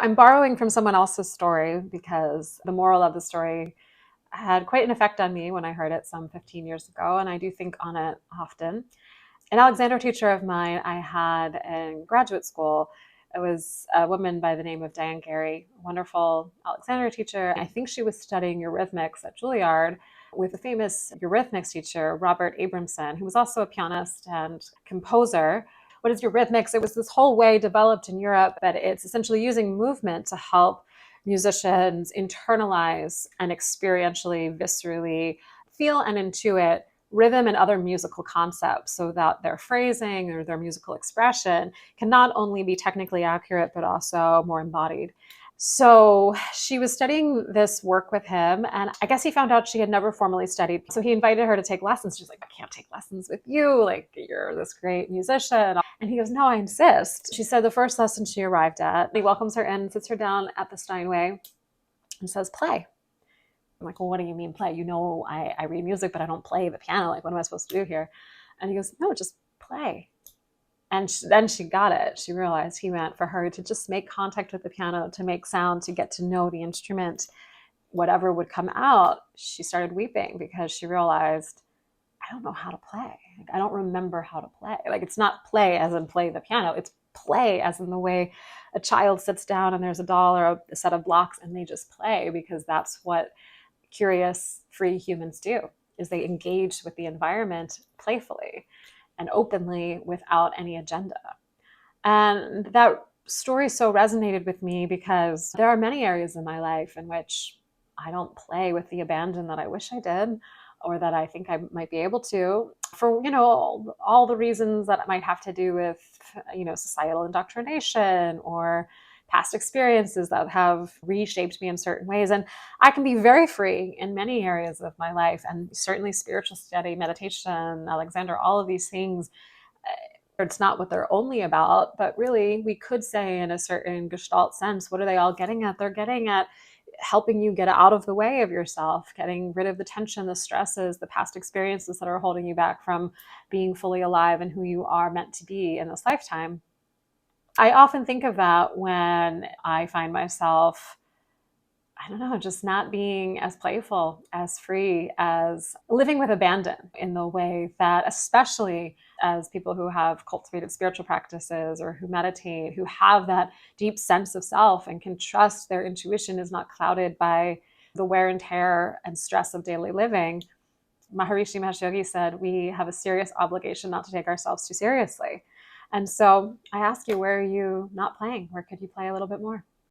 I'm borrowing from someone else's story because the moral of the story had quite an effect on me when I heard it some 15 years ago, and I do think on it often. An Alexander teacher of mine I had in graduate school, it was a woman by the name of Dianne Gary, a wonderful Alexander teacher. I think she was studying Eurythmics at Juilliard with the famous Eurythmics teacher, Robert Abramson, who was also a pianist and composer. What is Eurythmics? It was this whole way developed in Europe that it's essentially using movement to help musicians internalize and experientially, viscerally feel and intuit rhythm and other musical concepts so that their phrasing or their musical expression can not only be technically accurate, but also more embodied. So she was studying this work with him, and I guess he found out she had never formally studied. So he invited her to take lessons. She's like, I can't take lessons with you. Like, you're this great musician. And he goes, no, I insist. She said the first lesson she arrived at, he welcomes her in, sits her down at the Steinway, and says, play. I'm like, well, what do you mean play? You know, I read music, but I don't play the piano. Like, what am I supposed to do here? And he goes, no, just play. And then she got it. She realized he meant for her to just make contact with the piano, to make sound, to get to know the instrument, whatever would come out. She started weeping because she realized, I don't know how to play. Like, I don't remember how to play. Like, it's not play as in play the piano. It's play as in the way a child sits down and there's a doll or a set of blocks and they just play, because that's what curious, free humans do, is they engage with the environment playfully and openly without any agenda. And that story so resonated with me because there are many areas in my life in which I don't play with the abandon that I wish I did, or that I think I might be able to, for, all the reasons that might have to do with, societal indoctrination or past experiences that have reshaped me in certain ways. And I can be very free in many areas of my life, and certainly spiritual study, meditation, Alexander, all of these things. It's not what they're only about, but really we could say in a certain Gestalt sense, what are they all getting at? They're getting at helping you get out of the way of yourself, getting rid of the tension, the stresses, the past experiences that are holding you back from being fully alive and who you are meant to be in this lifetime. I often think of that when I find myself, I don't know, just not being as playful, as free, as living with abandon in the way that, especially as people who have cultivated spiritual practices or who meditate, who have that deep sense of self and can trust their intuition is not clouded by the wear and tear and stress of daily living. Maharishi Mahesh Yogi said, we have a serious obligation not to take ourselves too seriously. And so I ask you, where are you not playing? Where could you play a little bit more?